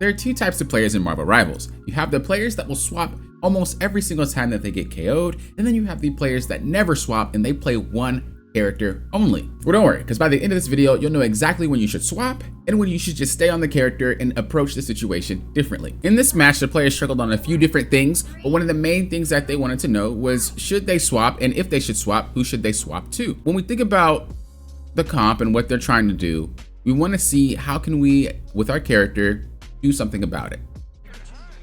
There are two types of players in Marvel Rivals. You have the players that will swap almost every single time that they get KO'd, and then you have the players that never swap and they play one character only. Well, don't worry, because by the end of this video, you'll know exactly when you should swap and when you should just stay on the character and approach the situation differently. In this match, the players struggled on a few different things, but one of the main things that they wanted to know was should they swap, and if they should swap, who should they swap to? When we think about the comp and what they're trying to do, we want to see how can we, with our character, do something about it.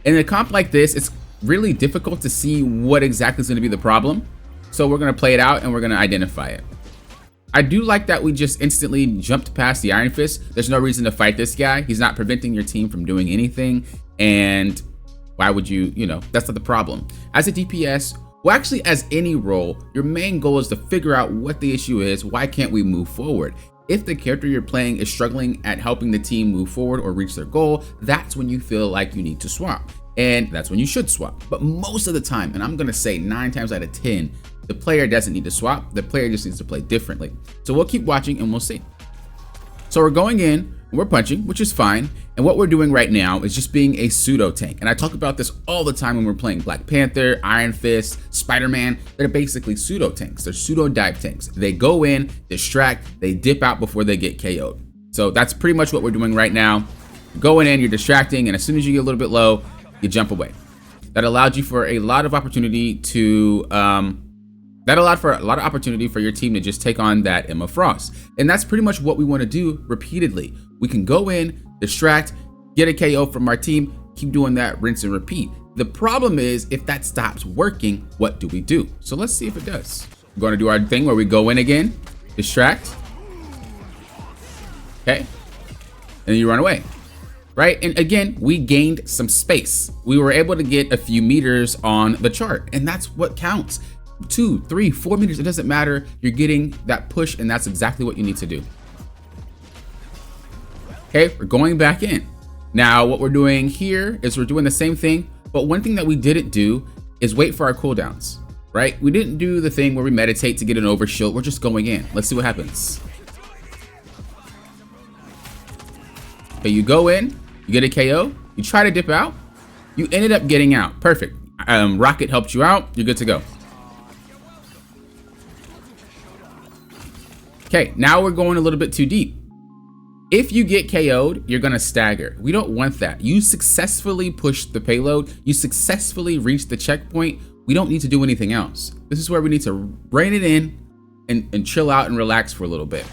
In a comp like this, it's really difficult to see what exactly is going to be the problem. So we're going to play it out and we're going to identify it. I do like that we just instantly jumped past the Iron Fist. There's no reason to fight this guy. He's not preventing your team from doing anything. And why would you, that's not the problem. As a DPS, well, actually as any role, your main goal is to figure out what the issue is. Why can't we move forward? If the character you're playing is struggling at helping the team move forward or reach their goal, that's when you feel like you need to swap. And that's when you should swap. But most of the time, and I'm gonna say 9 times out of 10, the player doesn't need to swap. The player just needs to play differently. So we'll keep watching and we'll see. So we're going in and we're punching, which is fine. And what we're doing right now is just being a pseudo tank. And I talk about this all the time when we're playing Black Panther, Iron Fist, Spider-Man. They're basically pseudo tanks. They're pseudo dive tanks. They go in, distract, they dip out before they get KO'd. So that's pretty much what we're doing right now. You're going in, you're distracting, and as soon as you get a little bit low, you jump away. That allowed you for a lot of opportunity to opportunity for your team to just take on that Emma Frost. And that's pretty much what we want to do repeatedly. We can go in, distract, get a KO from our team, keep doing that, rinse and repeat. The problem is if that stops working, what do we do? So let's see if it does. We're going to do our thing where we go in again, distract, okay, and then you run away. Right? And again, we gained some space. We were able to get a few meters on the chart, and that's what counts. 2, 3, 4 meters, it doesn't matter. You're getting that push, and that's exactly what you need to do. Okay, we're going back in. Now, what we're doing here is we're doing the same thing, but one thing that we didn't do is wait for our cooldowns, right? We didn't do the thing where we meditate to get an overshield. We're just going in. Let's see what happens. Okay, you go in, you get a KO, you try to dip out, you ended up getting out. Perfect. Rocket helped you out, you're good to go. Okay, now we're going a little bit too deep. If you get KO'd, you're gonna stagger. We don't want that. You successfully pushed the payload, you successfully reached the checkpoint. We don't need to do anything else. This is where we need to rein it in and chill out and relax for a little bit.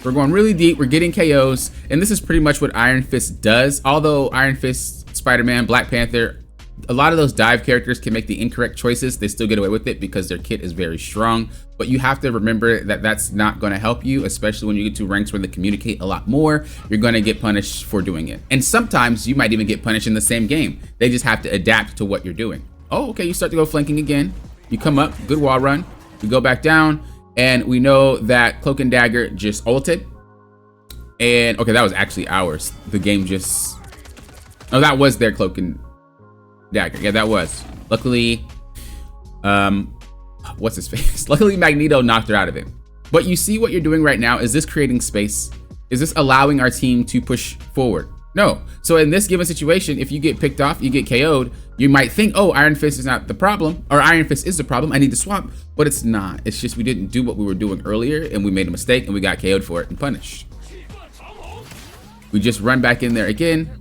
We're going really deep, we're getting KOs, and this is pretty much what Iron Fist does. Although Iron Fist, Spider-Man, Black Panther, a lot of those dive characters can make the incorrect choices. They still get away with it because their kit is very strong. But you have to remember that that's not going to help you, especially when you get to ranks where they communicate a lot more. You're going to get punished for doing it. And sometimes you might even get punished in the same game. They just have to adapt to what you're doing. Oh, okay, you start to go flanking again. You come up, good wall run. You go back down, and we know that Cloak and Dagger just ulted. And okay, that was actually ours. The game just, oh, that was their Cloak and Dagger. Yeah, that was. Luckily, what's his face? Luckily, Magneto knocked her out of it. But you see what you're doing right now? Is this creating space? Is this allowing our team to push forward? No. So in this given situation, if you get picked off, you get KO'd, you might think, oh, Iron Fist is not the problem, or Iron Fist is the problem, I need to swap. But it's not. It's just we didn't do what we were doing earlier, and we made a mistake, and we got KO'd for it and punished. We just run back in there again.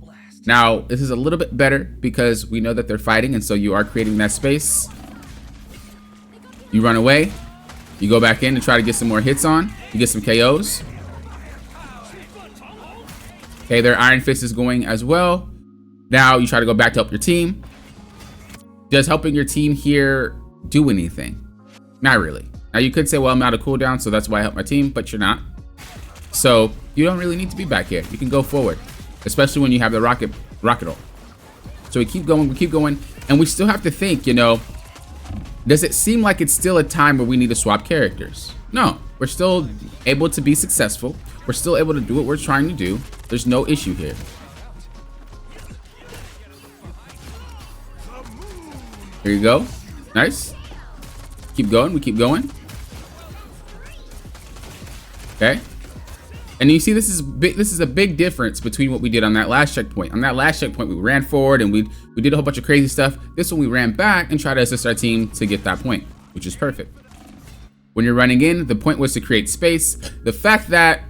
Now, this is a little bit better because we know that they're fighting, and so you are creating that space. You run away. You go back in and try to get some more hits on. You get some KOs. Okay, their Iron Fist is going as well. Now you try to go back to help your team. Does helping your team here do anything? Not really. Now you could say, well, I'm out of cooldown, so that's why I help my team, but you're not. So you don't really need to be back here. You can go forward, especially when you have the rocket ult. So we keep going, and we still have to think, does it seem like it's still a time where we need to swap characters? No, we're still able to be successful. We're still able to do what we're trying to do. There's no issue here. Here you go. Nice. Keep going. We keep going. Okay. And you see, this is a big difference between what we did on that last checkpoint. On that last checkpoint, we ran forward and we did a whole bunch of crazy stuff. This one, we ran back and tried to assist our team to get that point, which is perfect. When you're running in, the point was to create space. The fact that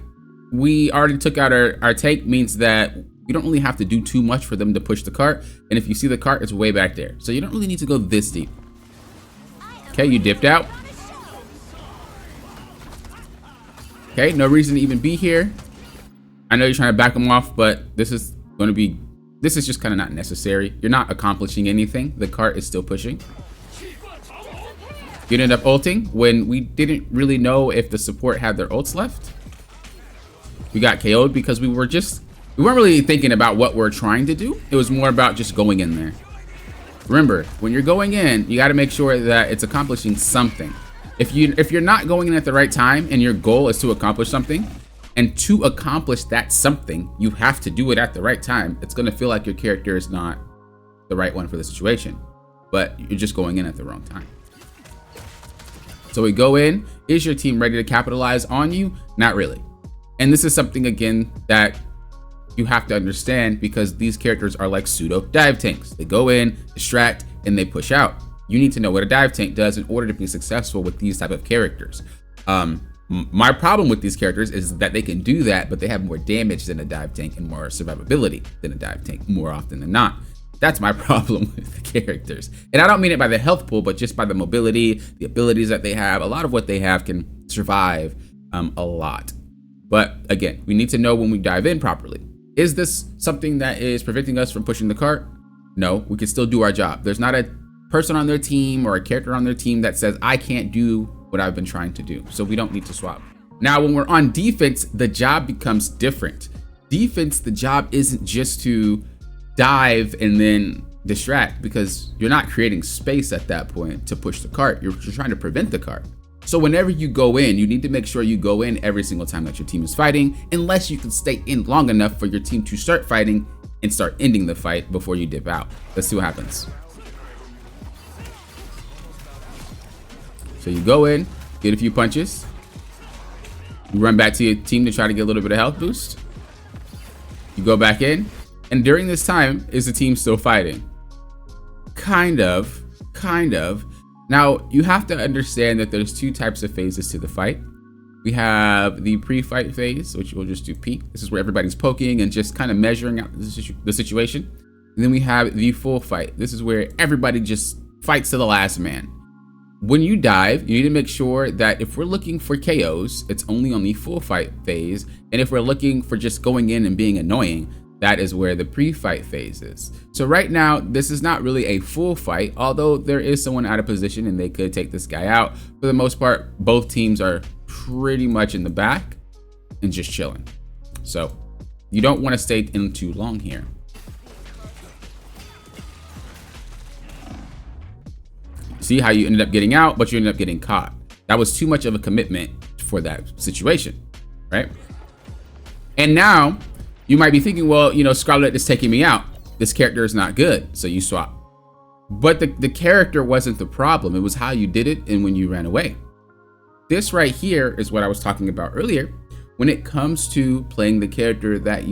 we already took out our tank means that you don't really have to do too much for them to push the cart. And if you see the cart, it's way back there. So you don't really need to go this deep. Okay, you dipped out. Okay, no reason to even be here. I know you're trying to back them off, but this is just kind of not necessary. You're not accomplishing anything. The cart is still pushing. You ended up ulting when we didn't really know if the support had their ults left. We got KO'd because we weren't really thinking about what we're trying to do. It was more about just going in there. Remember, when you're going in, you got to make sure that it's accomplishing something. If you're not going in at the right time and your goal is to accomplish something, and to accomplish that something, you have to do it at the right time, it's going to feel like your character is not the right one for the situation, but you're just going in at the wrong time. So we go in. Is your team ready to capitalize on you? Not really. And this is something, again, that you have to understand, because these characters are like pseudo dive tanks. They go in, distract, and they push out. You need to know what a dive tank does in order to be successful with these type of characters. My problem with these characters is that they can do that, but they have more damage than a dive tank and more survivability than a dive tank more often than not. That's my problem with the characters. And I don't mean it by the health pool, but just by the mobility, the abilities that they have. A lot of what they have can survive a lot. But again, we need to know when we dive in properly. Is this something that is preventing us from pushing the cart? No, we can still do our job. There's not a person on their team or a character on their team that says, I can't do what I've been trying to do. So we don't need to swap. Now, when we're on defense, the job becomes different. Defense, the job isn't just to dive and then distract, because you're not creating space at that point to push the cart. You're trying to prevent the cart. So whenever you go in, you need to make sure you go in every single time that your team is fighting, unless you can stay in long enough for your team to start fighting and start ending the fight before you dip out. Let's see what happens. So you go in, get a few punches. You run back to your team to try to get a little bit of health boost. You go back in, and during this time, is the team still fighting? Kind of. Now, you have to understand that there's two types of phases to the fight. We have the pre-fight phase, which we'll just do P. This is where everybody's poking and just kind of measuring out the situation. And then we have the full fight. This is where everybody just fights to the last man. When you dive, you need to make sure that if we're looking for KOs, it's only on the full fight phase. And if we're looking for just going in and being annoying, that is where the pre-fight phase is. So right now, this is not really a full fight, although there is someone out of position and they could take this guy out. For the most part, both teams are pretty much in the back and just chilling. So you don't want to stay in too long here. See how you ended up getting out, but you ended up getting caught. That was too much of a commitment for that situation, right? And now you might be thinking, well, you know, Scarlet is taking me out. This character is not good, so you swap. But the character wasn't the problem. It was how you did it and when you ran away. This right here is what I was talking about earlier. When it comes to playing the character that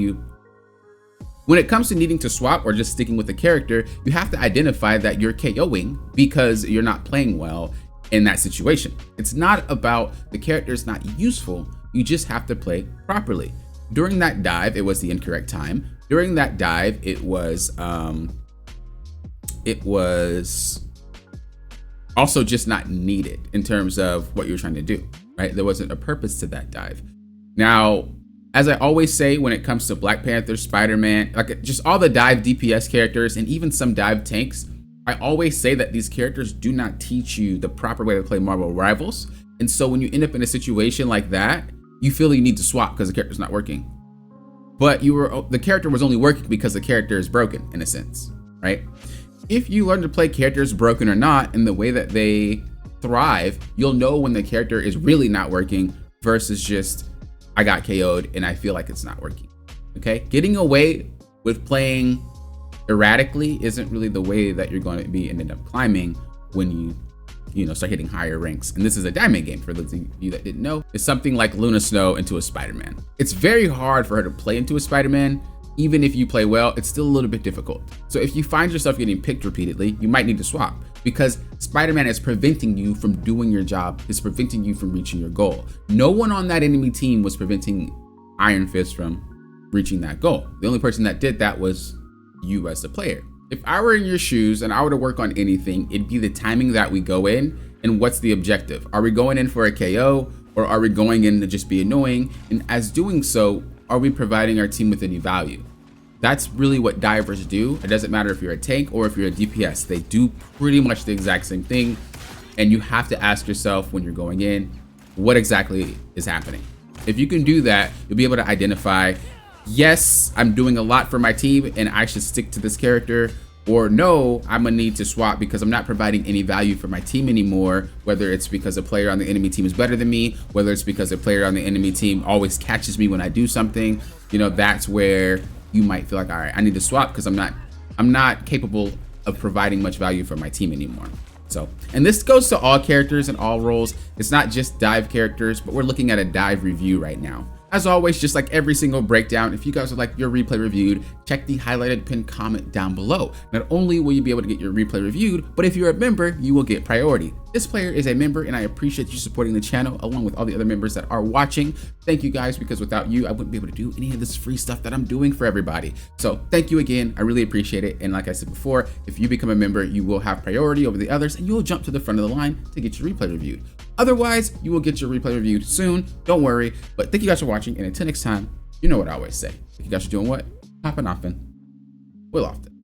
when it comes to needing to swap or just sticking with the character, you have to identify that you're KOing because you're not playing well in that situation. It's not about the character is not useful. You just have to play properly. During that dive, it was the incorrect time. During that dive, it was also just not needed in terms of what you're trying to do, right? There wasn't a purpose to that dive. Now, as I always say, when it comes to Black Panther, Spider-Man, like just all the dive DPS characters and even some dive tanks, I always say that these characters do not teach you the proper way to play Marvel Rivals. And so when you end up in a situation like that, you feel you need to swap because the character's not working. But the character was only working because the character is broken in a sense, right? If you learn to play characters broken or not in the way that they thrive, you'll know when the character is really not working versus just, I got KO'd and I feel like it's not working, okay? Getting away with playing erratically isn't really the way that you're going to be ended up climbing when you start hitting higher ranks. And this is a diamond game, for those of you that didn't know. It's something like Luna Snow into a Spider-Man. It's very hard for her to play into a Spider-Man. Even if you play well, it's still a little bit difficult. So if you find yourself getting picked repeatedly, you might need to swap, because Spider-Man is preventing you from doing your job, is preventing you from reaching your goal. No one on that enemy team was preventing Iron Fist from reaching that goal. The only person that did that was you as the player. If I were in your shoes and I were to work on anything, it'd be the timing that we go in and what's the objective. Are we going in for a KO, or are we going in to just be annoying? And as doing so, are we providing our team with any value? That's really what divers do. It doesn't matter if you're a tank or if you're a DPS. They do pretty much the exact same thing. And you have to ask yourself when you're going in, what exactly is happening? If you can do that, you'll be able to identify, yes, I'm doing a lot for my team and I should stick to this character, or no, I'm gonna need to swap because I'm not providing any value for my team anymore, whether it's because a player on the enemy team is better than me, whether it's because a player on the enemy team always catches me when I do something. That's where you might feel like, all right, I need to swap because I'm not capable of providing much value for my team anymore. So, and this goes to all characters and all roles. It's not just dive characters, but we're looking at a dive review right now. As always, just like every single breakdown, if you guys would like your replay reviewed, check the highlighted pinned comment down below. Not only will you be able to get your replay reviewed, but if you're a member, you will get priority. This player is a member and I appreciate you supporting the channel along with all the other members that are watching. Thank you guys, because without you, I wouldn't be able to do any of this free stuff that I'm doing for everybody. So thank you again. I really appreciate it. And like I said before, if you become a member, you will have priority over the others and you'll jump to the front of the line to get your replay reviewed. Otherwise, you will get your replay reviewed soon. Don't worry. But thank you guys for watching. And until next time, you know what I always say. Thank you guys for doing what? Popping often. Will often.